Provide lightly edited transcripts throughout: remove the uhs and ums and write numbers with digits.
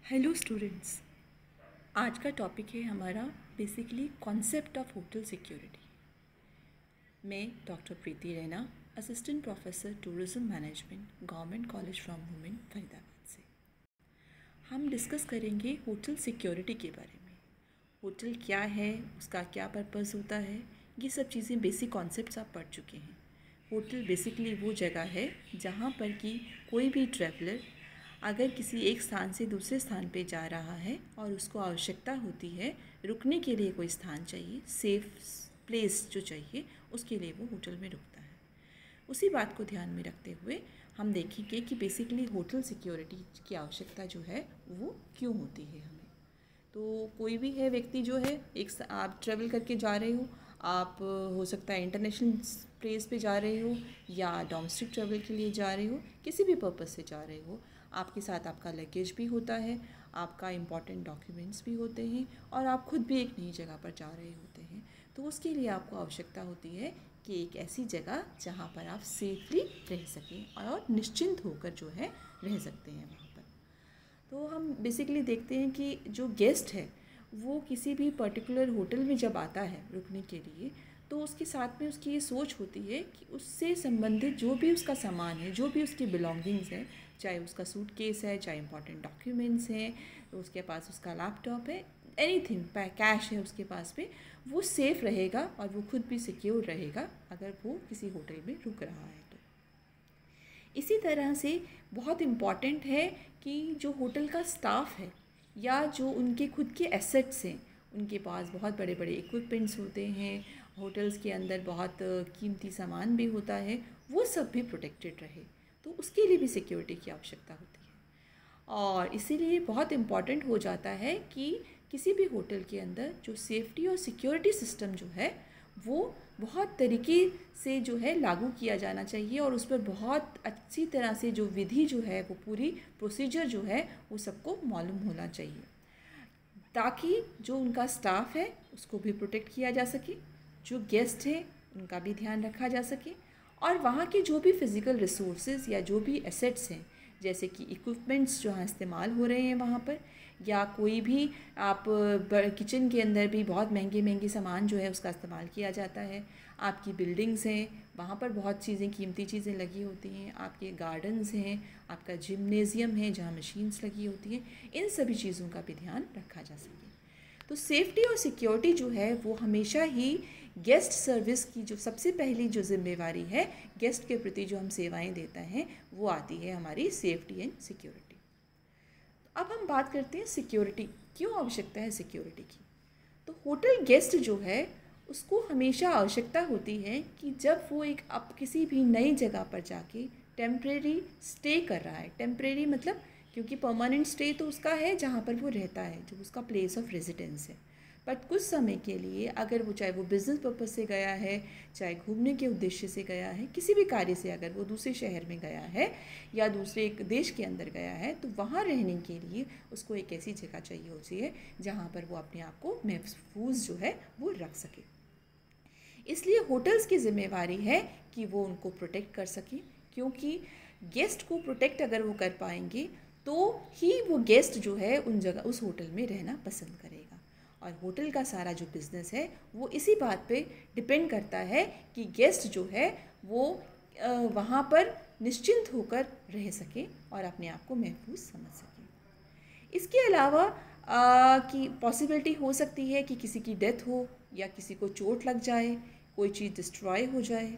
Hello students. आज का topic है हमारा basically concept of hotel security. मैं doctor Preeti Raina, assistant professor tourism management, government college from women, Faridabad से। हम डिस्कस करेंगे होटल सिक्योरिटी के बारे में। होटल क्या है, उसका क्या पर्पस होता है, ये सब चीज़ें बेसिक कॉन्सेप्ट्स आप पढ़ चुके हैं। होटल बेसिकली वो जगह है जहाँ पर कि कोई भी ट्रैवलर अगर किसी एक स्थान से दूसरे स्थान पे जा रहा है और उसको आवश्यकता होती है रुकने के लिए, कोई स्थान चाहिए, सेफ प्लेस जो चाहिए, उसके लिए वो होटल में रुकता है। उसी बात को ध्यान में रखते हुए हम देखेंगे कि बेसिकली होटल सिक्योरिटी की आवश्यकता जो है वो क्यों होती है हमें। तो कोई भी है व्यक्ति जो है, आप ट्रैवल करके जा रहे हो, आप हो सकता है इंटरनेशनल प्लेस पे जा रहे हो या डोमेस्टिक ट्रैवल के लिए जा रहे हो, किसी भी पर्पस से जा रहे हो, आपके साथ आपका लगेज भी होता है, आपका इम्पॉर्टेंट डॉक्यूमेंट्स भी होते हैं और आप खुद भी एक नई जगह पर जा रहे होते हैं। तो उसके लिए आपको आवश्यकता होती है कि एक ऐसी जगह जहाँ पर आप सेफली रह सकें और निश्चिंत होकर जो है रह सकते हैं वहाँ पर। तो हम बेसिकली देखते हैं कि जो गेस्ट है वो किसी भी पर्टिकुलर होटल में जब आता है रुकने के लिए, तो उसके साथ में उसकी ये सोच होती है कि उससे संबंधित जो भी उसका सामान है, जो भी उसकी बिलोंगिंग्स है, चाहे उसका सूटकेस है, चाहे इंपॉर्टेंट डॉक्यूमेंट्स हैं, तो उसके पास उसका लैपटॉप है, एनीथिंग, कैश है उसके पास पे, वो सेफ़ रहेगा और वो खुद भी सिक्योर रहेगा अगर वो किसी होटल में रुक रहा है। तो इसी तरह से बहुत इम्पॉर्टेंट है कि जो होटल का स्टाफ है या जो उनके खुद के एसेट्स हैं, उनके पास बहुत बड़े बड़े इक्विपमेंट्स होते हैं, होटल्स के अंदर बहुत कीमती सामान भी होता है, वो सब भी प्रोटेक्टेड रहे। तो उसके लिए भी सिक्योरिटी की आवश्यकता होती है और इसीलिए बहुत इम्पॉर्टेंट हो जाता है कि किसी भी होटल के अंदर जो सेफ्टी और सिक्योरिटी सिस्टम जो है वो बहुत तरीके से जो है लागू किया जाना चाहिए और उस पर बहुत अच्छी तरह से जो विधि जो है वो पूरी प्रोसीजर जो है वो सबको मालूम होना चाहिए, ताकि जो उनका स्टाफ है उसको भी प्रोटेक्ट किया जा सके, जो गेस्ट हैं उनका भी ध्यान रखा जा सके और वहाँ के जो भी फ़िज़िकल रिसोर्सेज या जो भी एसेट्स हैं, जैसे कि इक्विपमेंट्स जो इस्तेमाल हो रहे हैं वहाँ पर, या कोई भी आप किचन के अंदर भी बहुत महंगे महंगे सामान जो है उसका इस्तेमाल किया जाता है, आपकी बिल्डिंग्स हैं वहाँ पर बहुत चीज़ें, कीमती चीज़ें लगी होती हैं, आपके गार्डन्स हैं, आपका जिम्नेज़ियम है जहाँ मशीन्स लगी होती हैं, इन सभी चीज़ों का भी ध्यान रखा जा सके। तो सेफ्टी और सिक्योरिटी जो है वो हमेशा ही गेस्ट सर्विस की जो सबसे पहली जो जिम्मेवारी है, गेस्ट के प्रति जो हम सेवाएं देते हैं, वो आती है हमारी सेफ्टी एंड सिक्योरिटी। अब हम बात करते हैं सिक्योरिटी, क्यों आवश्यकता है सिक्योरिटी की। तो होटल गेस्ट जो है उसको हमेशा आवश्यकता होती है कि जब वो एक अब किसी भी नई जगह पर जाके टेम्परेरी स्टे कर रहा है, टेम्परेरी मतलब क्योंकि परमानेंट स्टे तो उसका है जहाँ पर वो रहता है, जो उसका प्लेस ऑफ रेजिडेंस है, बट कुछ समय के लिए अगर वो, चाहे वो बिज़नेस पर्पज़ से गया है, चाहे घूमने के उद्देश्य से गया है, किसी भी कार्य से अगर वो दूसरे शहर में गया है या दूसरे एक देश के अंदर गया है, तो वहाँ रहने के लिए उसको एक ऐसी जगह चाहिए होती है जहाँ पर वो अपने आप को महफूज जो है वो रख सके। इसलिए होटल्स की जिम्मेवारी है कि वो उनको प्रोटेक्ट कर सकें, क्योंकि गेस्ट को प्रोटेक्ट अगर वो कर पाएंगे तो ही वो गेस्ट जो है उन जगह, उस होटल में रहना पसंद करेगा। और होटल का सारा जो बिज़नेस है वो इसी बात पे डिपेंड करता है कि गेस्ट जो है वो वहाँ पर निश्चिंत होकर रह सके और अपने आप को महफूज समझ सके। इसके अलावा कि पॉसिबिलिटी हो सकती है कि किसी की डेथ हो या किसी को चोट लग जाए, कोई चीज़ डिस्ट्रॉय हो जाए,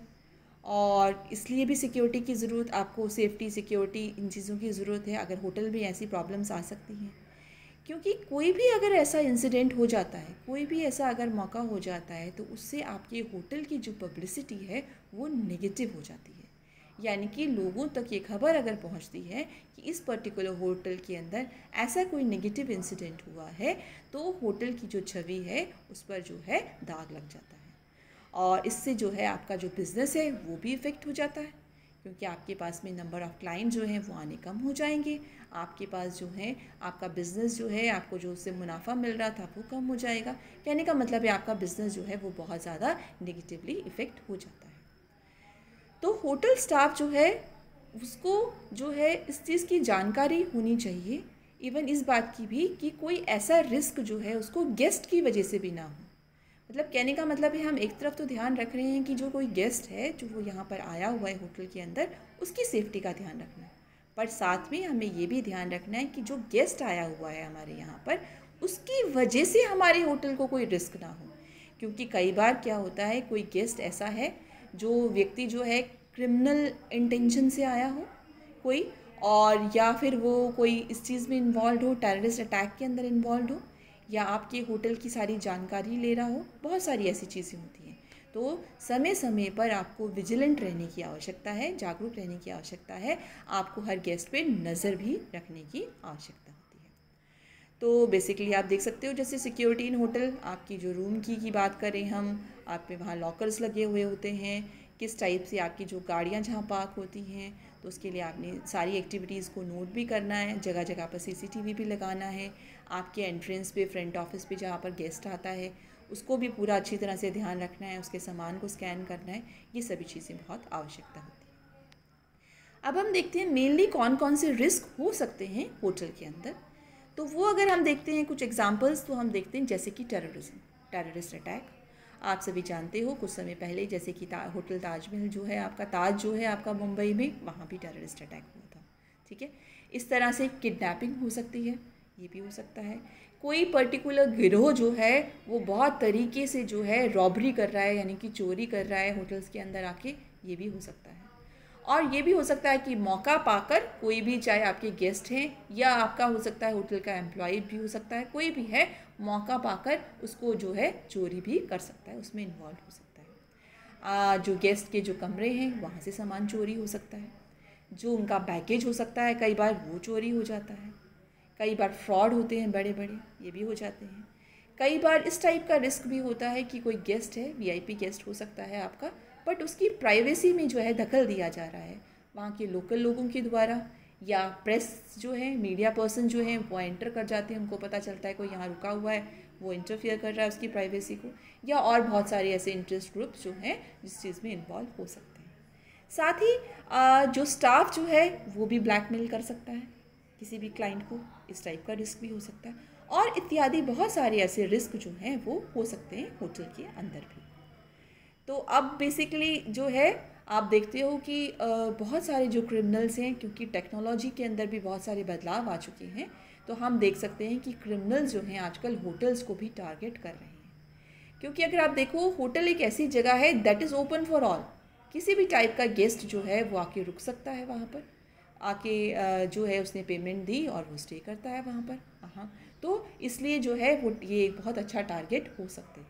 और इसलिए भी सिक्योरिटी की ज़रूरत, आपको सेफ्टी, सिक्योरिटी, इन चीज़ों की ज़रूरत है। अगर होटल में ऐसी प्रॉब्लम्स आ सकती हैं, क्योंकि कोई भी अगर ऐसा इंसिडेंट हो जाता है, कोई भी ऐसा अगर मौका हो जाता है, तो उससे आपके होटल की जो पब्लिसिटी है वो नेगेटिव हो जाती है। यानी कि लोगों तक ये खबर अगर पहुंचती है कि इस पर्टिकुलर होटल के अंदर ऐसा कोई नेगेटिव इंसिडेंट हुआ है, तो होटल की जो छवि है उस पर जो है दाग लग जाता है और इससे जो है आपका जो बिज़नेस है वो भी इफ़ेक्ट हो जाता है, क्योंकि आपके पास में नंबर ऑफ़ क्लाइंट जो हैं वो आने कम हो जाएंगे, आपके पास जो है आपका बिज़नेस जो है, आपको जो उससे मुनाफा मिल रहा था वो कम हो जाएगा। कहने का मतलब है आपका बिज़नेस जो है वो बहुत ज़्यादा नेगेटिवली इफ़ेक्ट हो जाता है। तो होटल स्टाफ जो है उसको जो है इस चीज़ की जानकारी होनी चाहिए, इवन इस बात की भी कि कोई ऐसा रिस्क जो है उसको गेस्ट की वजह से भी ना हो। मतलब कहने का मतलब है हम एक तरफ तो ध्यान रख रहे हैं कि जो कोई गेस्ट है जो वो यहाँ पर आया हुआ है होटल के अंदर, उसकी सेफ्टी का ध्यान रखना है, पर साथ में हमें ये भी ध्यान रखना है कि जो गेस्ट आया हुआ है हमारे यहाँ पर, उसकी वजह से हमारे होटल को कोई रिस्क ना हो। क्योंकि कई बार क्या होता है, कोई गेस्ट ऐसा है जो व्यक्ति जो है क्रिमिनल इंटेंशन से आया हो कोई, और या फिर वो कोई इस चीज़ में इन्वॉल्व हो, टेररिस्ट अटैक के अंदर इन्वॉल्व हो, या आपके होटल की सारी जानकारी ले रहा हो। बहुत सारी ऐसी चीज़ें होती हैं। तो समय समय पर आपको विजिलेंट रहने की आवश्यकता है, जागरूक रहने की आवश्यकता है। आपको हर गेस्ट पे नज़र भी रखने की आवश्यकता होती है। तो बेसिकली आप देख सकते हो जैसे सिक्योरिटी इन होटल, आपकी जो रूम की बात करें हम, आप पे वहाँ लॉकर्स लगे हुए होते हैं, किस टाइप से आपकी जो गाड़ियाँ जहाँ पार्क होती हैं, तो उसके लिए आपने सारी एक्टिविटीज़ को नोट भी करना है, जगह जगह पर सीसीटीवी भी लगाना है। आपके एंट्रेंस पे, फ्रंट ऑफिस पे जहाँ पर गेस्ट आता है उसको भी पूरा अच्छी तरह से ध्यान रखना है, उसके सामान को स्कैन करना है। ये सभी चीज़ें बहुत आवश्यकता होती है। अब हम देखते हैं मेनली कौन कौन से रिस्क हो सकते हैं होटल के अंदर। तो वो अगर हम देखते हैं कुछ एग्जांपल्स, तो हम देखते हैं जैसे कि टेररिस्ट अटैक। आप सभी जानते हो कुछ समय पहले जैसे कि होटल ताजमहल जो है आपका, ताज जो है आपका मुंबई में, वहाँ भी टेररिस्ट अटैक हुआ था। ठीक है, इस तरह से किडनैपिंग हो सकती है, ये भी हो सकता है। कोई पर्टिकुलर गिरोह जो है वो बहुत तरीके से जो है रॉबरी कर रहा है, यानी कि चोरी कर रहा है होटल्स के अंदर आके, ये भी हो सकता है। और ये भी हो सकता है कि मौका पाकर कोई भी, चाहे आपके गेस्ट हैं या आपका हो सकता है होटल का एम्प्लॉय भी हो सकता है, कोई भी है, मौका पाकर उसको जो है चोरी भी कर सकता है, उसमें इन्वॉल्व हो सकता है। जो गेस्ट के जो कमरे हैं वहाँ से सामान चोरी हो सकता है, जो उनका बैगेज हो सकता है कई बार वो चोरी हो जाता है, कई बार फ्रॉड होते हैं बड़े बड़े, ये भी हो जाते हैं। कई बार इस टाइप का रिस्क भी होता है कि कोई गेस्ट है, वीआईपी गेस्ट हो सकता है आपका, बट उसकी प्राइवेसी में जो है दखल दिया जा रहा है वहाँ के लोकल लोगों के द्वारा, या प्रेस जो है, मीडिया पर्सन जो है वो एंटर कर जाते हैं, उनको पता चलता है कोई यहाँ रुका हुआ है, वो इंटरफियर कर रहा है उसकी प्राइवेसी को, या और बहुत सारे ऐसे इंटरेस्ट ग्रुप्स जो हैं जिस चीज़ में इन्वॉल्व हो सकते हैं। साथ ही जो स्टाफ जो है वो भी ब्लैकमेल कर सकता है किसी भी क्लाइंट को, इस टाइप का रिस्क भी हो सकता है, और इत्यादि बहुत सारे ऐसे रिस्क जो हैं वो हो सकते हैं होटल के अंदर भी। तो अब बेसिकली जो है आप देखते हो कि बहुत सारे जो क्रिमिनल्स हैं, क्योंकि टेक्नोलॉजी के अंदर भी बहुत सारे बदलाव आ चुके हैं, तो हम देख सकते हैं कि क्रिमिनल्स जो हैं आजकल होटल्स को भी टारगेट कर रहे हैं। क्योंकि अगर आप देखो, होटल एक ऐसी जगह है that is open for all, किसी भी टाइप का गेस्ट जो है वो आके रुक सकता है वहाँ पर, आके जो है उसने पेमेंट दी और वो स्टे करता है वहाँ पर। हाँ, तो इसलिए जो है वो ये एक बहुत अच्छा टारगेट हो सकते हैं।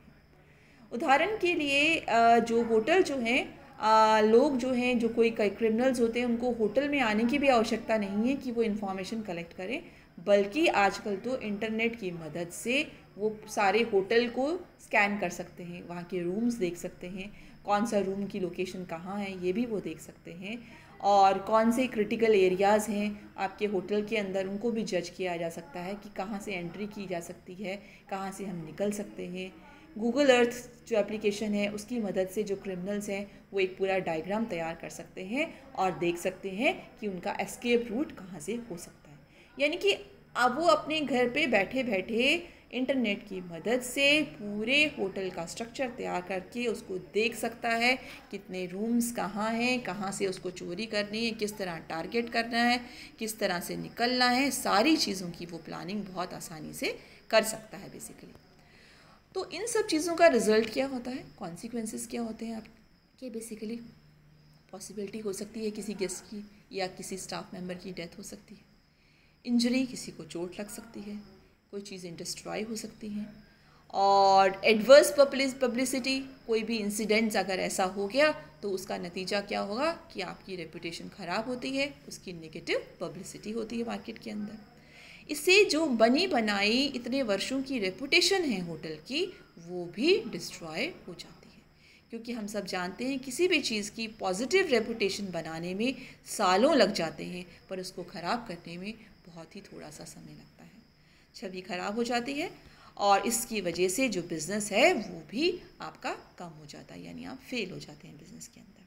उदाहरण के लिए जो होटल जो हैं, लोग जो हैं, जो कोई क्रिमिनल्स होते हैं, उनको होटल में आने की भी आवश्यकता नहीं है कि वो इन्फॉर्मेशन कलेक्ट करें, बल्कि आजकल तो इंटरनेट की मदद से वो सारे होटल को स्कैन कर सकते हैं, वहाँ के रूम्स देख सकते हैं, कौन सा रूम की लोकेशन कहाँ है ये भी वो देख सकते हैं, और कौन से क्रिटिकल एरियाज़ हैं आपके होटल के अंदर, उनको भी जज किया जा सकता है कि कहाँ से एंट्री की जा सकती है, कहाँ से हम निकल सकते हैं। गूगल अर्थ जो एप्लीकेशन है उसकी मदद से जो क्रिमिनल्स हैं वो एक पूरा डायग्राम तैयार कर सकते हैं और देख सकते हैं कि उनका एस्केप रूट कहाँ से हो सकता है। यानी कि अब वो अपने घर पे बैठे बैठे इंटरनेट की मदद से पूरे होटल का स्ट्रक्चर तैयार करके उसको देख सकता है, कितने रूम्स कहाँ हैं, कहाँ से उसको चोरी करनी है, किस तरह टारगेट करना है, किस तरह से निकलना है, सारी चीज़ों की वो प्लानिंग बहुत आसानी से कर सकता है बेसिकली। तो इन सब चीज़ों का रिज़ल्ट क्या होता है, कॉन्सिक्वेंसेस क्या होते हैं आपके, बेसिकली पॉसिबिलिटी हो सकती है किसी गेस्ट की या किसी स्टाफ मेंबर की डेथ हो सकती है, इंजरी, किसी को चोट लग सकती है, कोई चीज़ें डिस्ट्रॉय हो सकती हैं, और एडवर्स पब्लिसिटी, कोई भी इंसिडेंट्स अगर ऐसा हो गया तो उसका नतीजा क्या होगा कि आपकी रेपुटेशन ख़राब होती है, उसकी नेगेटिव पब्लिसिटी होती है मार्केट के अंदर। इससे जो बनी बनाई इतने वर्षों की रेपुटेशन है होटल की, वो भी डिस्ट्रॉय हो जाती है। क्योंकि हम सब जानते हैं किसी भी चीज़ की पॉजिटिव रेपुटेशन बनाने में सालों लग जाते हैं, पर उसको ख़राब करने में बहुत ही थोड़ा सा समय लगता है, छवि ख़राब हो जाती है, और इसकी वजह से जो बिज़नेस है वो भी आपका कम हो जाता है, यानी आप फेल हो जाते हैं बिज़नेस के अंदर।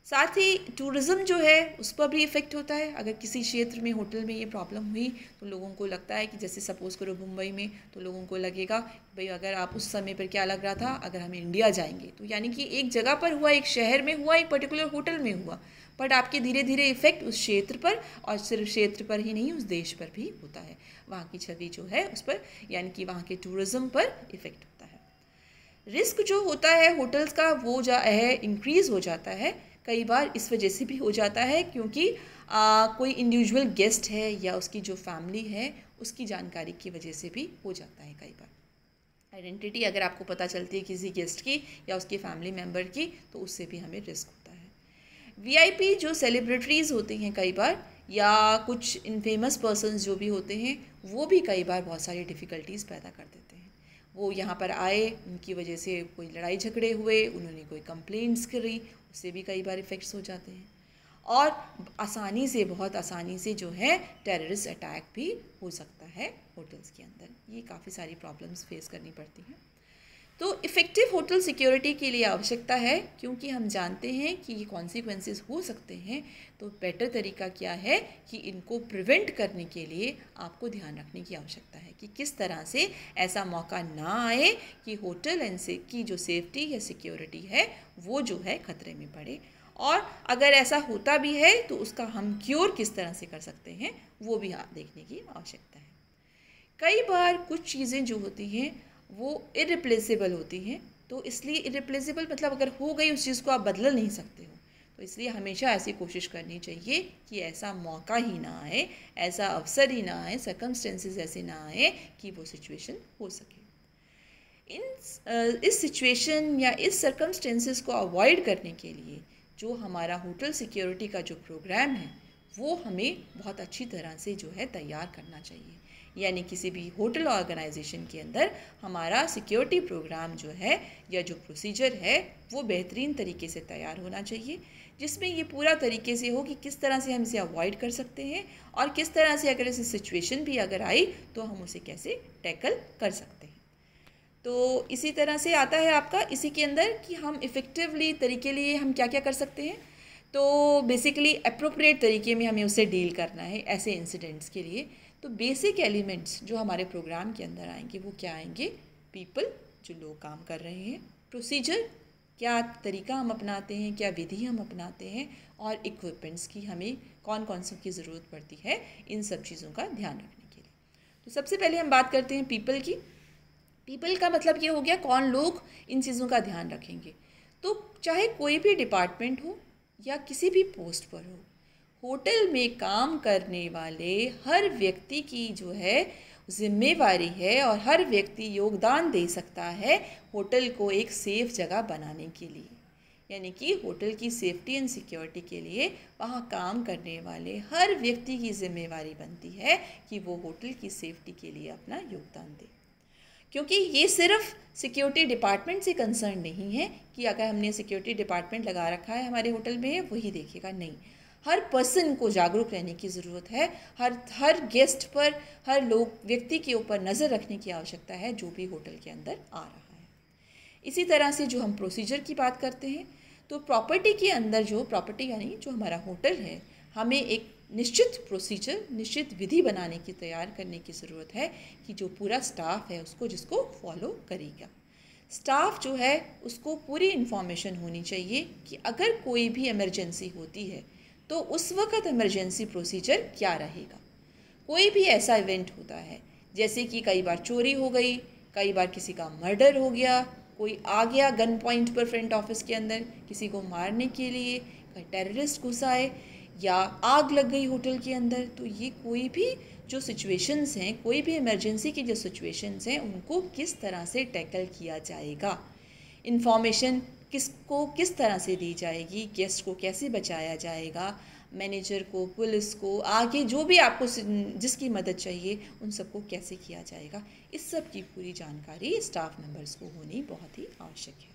साथ ही टूरिज़्म जो है उस पर भी इफ़ेक्ट होता है। अगर किसी क्षेत्र में होटल में ये प्रॉब्लम हुई तो लोगों को लगता है कि जैसे सपोज़ करो मुंबई में, तो लोगों को लगेगा भाई अगर आप उस समय पर क्या लग रहा था, अगर हम इंडिया जाएंगे तो यानी कि एक जगह पर हुआ, एक शहर में हुआ, एक पर्टिकुलर होटल में हुआ, बट आपके धीरे धीरे इफ़ेक्ट उस क्षेत्र पर, और सिर्फ क्षेत्र पर ही नहीं उस देश पर भी होता है। वहाँ की छवि जो है उस पर, यानी कि वहाँ के टूरिज़्म पर इफ़ेक्ट होता है। रिस्क जो होता है होटल्स का वो जो है इंक्रीज़ हो जाता है। कई बार इस वजह से भी हो जाता है क्योंकि कोई इंडिविजुअल गेस्ट है या उसकी जो फैमिली है उसकी जानकारी की वजह से भी हो जाता है। कई बार आइडेंटिटी अगर आपको पता चलती है किसी गेस्ट की या उसके फैमिली मेम्बर की, तो उससे भी हमें रिस्क होता है। वीआईपी जो सेलिब्रिटीज़ होती हैं कई बार, या कुछ इनफेमस पर्सन्स जो भी होते हैं, वो भी कई बार बहुत सारी डिफ़िकल्टीज़ पैदा कर देते हैं। वो यहाँ पर आए, उनकी वजह से कोई लड़ाई झगड़े हुए, उन्होंने कोई कंप्लेंट्स करी, उससे भी कई बार इफ़ेक्ट्स हो जाते हैं। और आसानी से, बहुत आसानी से जो है टेररिस्ट अटैक भी हो सकता है होटल्स के अंदर। ये काफ़ी सारी प्रॉब्लम्स फेस करनी पड़ती हैं। तो इफ़ेक्टिव होटल सिक्योरिटी के लिए आवश्यकता है, क्योंकि हम जानते हैं कि ये कॉन्सिक्वेंसेस हो सकते हैं, तो बेटर तरीका क्या है कि इनको प्रिवेंट करने के लिए आपको ध्यान रखने की आवश्यकता है कि किस तरह से ऐसा मौका ना आए कि होटल की जो सेफ्टी या सिक्योरिटी है वो जो है ख़तरे में पड़े। और अगर ऐसा होता भी है तो उसका हम क्योर किस तरह से कर सकते हैं वो भी आप देखने की आवश्यकता है। कई बार कुछ चीज़ें जो होती हैं वो इरिप्लेसेबल होती हैं, तो इसलिए इरिप्लेसेबल मतलब अगर हो गई उस चीज़ को आप बदल नहीं सकते हो, तो इसलिए हमेशा ऐसी कोशिश करनी चाहिए कि ऐसा मौका ही ना आए, ऐसा अवसर ही ना आए, सर्कमस्टेंसेस ऐसे ना आए कि वो सिचुएशन हो सके। इस सिचुएशन या इस सर्कमस्टेंसेस को अवॉइड करने के लिए जो हमारा होटल सिक्योरिटी का जो प्रोग्राम है वो हमें बहुत अच्छी तरह से जो है तैयार करना चाहिए। यानी किसी भी होटल ऑर्गेनाइजेशन के अंदर हमारा सिक्योरिटी प्रोग्राम जो है या जो प्रोसीजर है वो बेहतरीन तरीके से तैयार होना चाहिए, जिसमें ये पूरा तरीके से हो कि किस तरह से हम इसे अवॉइड कर सकते हैं और किस तरह से अगर ऐसी सिचुएशन भी अगर आई तो हम उसे कैसे टैकल कर सकते हैं। तो इसी तरह से आता है आपका इसी के अंदर कि हम इफ़ेक्टिवली तरीके लिए हम क्या क्या कर सकते हैं। तो बेसिकली अप्रोप्रिएट तरीके में हमें उससे डील करना है ऐसे इंसिडेंट्स के लिए। तो बेसिक एलिमेंट्स जो हमारे प्रोग्राम के अंदर आएंगे वो क्या आएंगे? पीपल, जो लोग काम कर रहे हैं, प्रोसीजर, क्या तरीका हम अपनाते हैं, क्या विधि हम अपनाते हैं, और इक्विपमेंट्स की हमें कौन कौन सी की ज़रूरत पड़ती है, इन सब चीज़ों का ध्यान रखने के लिए। तो सबसे पहले हम बात करते हैं पीपल की। पीपल का मतलब ये हो गया कौन लोग इन चीज़ों का ध्यान रखेंगे। तो चाहे कोई भी डिपार्टमेंट हो या किसी भी पोस्ट पर हो, होटल में काम करने वाले हर व्यक्ति की जो है जिम्मेवारी है और हर व्यक्ति योगदान दे सकता है होटल को एक सेफ़ जगह बनाने के लिए। यानी कि होटल की सेफ्टी एंड सिक्योरिटी के लिए वहाँ काम करने वाले हर व्यक्ति की जिम्मेवारी बनती है कि वो होटल की सेफ्टी के लिए अपना योगदान दे। क्योंकि ये सिर्फ सिक्योरिटी डिपार्टमेंट से कंसर्न नहीं है कि अगर हमने सिक्योरिटी डिपार्टमेंट लगा रखा है हमारे होटल में वही देखेगा, नहीं, हर पर्सन को जागरूक रहने की ज़रूरत है। हर गेस्ट पर, हर लोग व्यक्ति के ऊपर नज़र रखने की आवश्यकता है जो भी होटल के अंदर आ रहा है। इसी तरह से जो हम प्रोसीजर की बात करते हैं, तो प्रॉपर्टी के अंदर जो प्रॉपर्टी यानी जो हमारा होटल है, हमें एक निश्चित प्रोसीजर, निश्चित विधि बनाने की, तैयार करने की ज़रूरत है कि जो पूरा स्टाफ है उसको जिसको फॉलो करेगा। स्टाफ जो है उसको पूरी इन्फॉर्मेशन होनी चाहिए कि अगर कोई भी इमरजेंसी होती है तो उस वक़्त इमरजेंसी प्रोसीजर क्या रहेगा। कोई भी ऐसा इवेंट होता है जैसे कि कई बार चोरी हो गई, कई बार किसी का मर्डर हो गया, कोई आ गया गन पॉइंट पर फ्रंट ऑफिस के अंदर किसी को मारने के लिए, कहीं टेररिस्ट घुस आए या आग लग गई होटल के अंदर, तो ये कोई भी जो सिचुएशंस हैं, कोई भी इमरजेंसी की जो सिचुएशंस हैं, उनको किस तरह से टैकल किया जाएगा, इन्फॉर्मेशन किसको किस तरह से दी जाएगी, गेस्ट को कैसे बचाया जाएगा, मैनेजर को, पुलिस को, आगे जो भी आपको जिसकी मदद चाहिए उन सबको कैसे किया जाएगा, इस सब की पूरी जानकारी स्टाफ मेंबर्स को होनी बहुत ही आवश्यक है।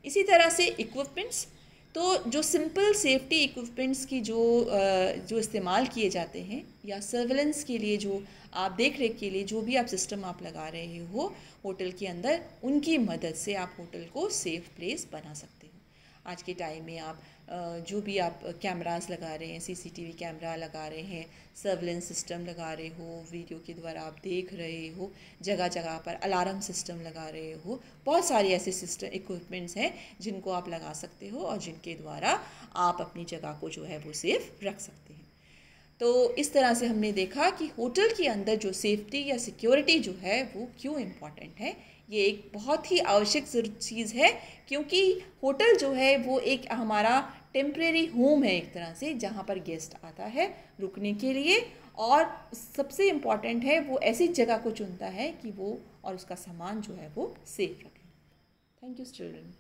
इसी तरह से इक्विपमेंट्स, तो जो सिंपल सेफ्टी इक्विपमेंट्स की जो इस्तेमाल किए जाते हैं या सर्विलेंस के लिए, जो आप देख रेख के लिए जो भी आप सिस्टम आप लगा रहे हो होटल के अंदर, उनकी मदद से आप होटल को सेफ़ प्लेस बना सकते हो। आज के टाइम में आप जो भी आप कैमरास लगा रहे हैं, सीसीटीवी कैमरा लगा रहे हैं, सर्विलेंस सिस्टम लगा रहे हो, वीडियो के द्वारा आप देख रहे हो, जगह जगह पर अलार्म सिस्टम लगा रहे हो, बहुत सारे ऐसे सिस्टम इक्विपमेंट्स हैं जिनको आप लगा सकते हो और जिनके द्वारा आप अपनी जगह को जो है वो सेफ रख सकते हैं। तो इस तरह से हमने देखा कि होटल के अंदर जो सेफ्टी या सिक्योरिटी जो है वो क्यों इम्पॉर्टेंट है। ये एक बहुत ही आवश्यक चीज़ है, क्योंकि होटल जो है वो एक हमारा टेम्परेरी होम है एक तरह से, जहाँ पर गेस्ट आता है रुकने के लिए, और सबसे इम्पॉर्टेंट है वो ऐसी जगह को चुनता है कि वो और उसका सामान जो है वो सेफ रखे। Thank you children.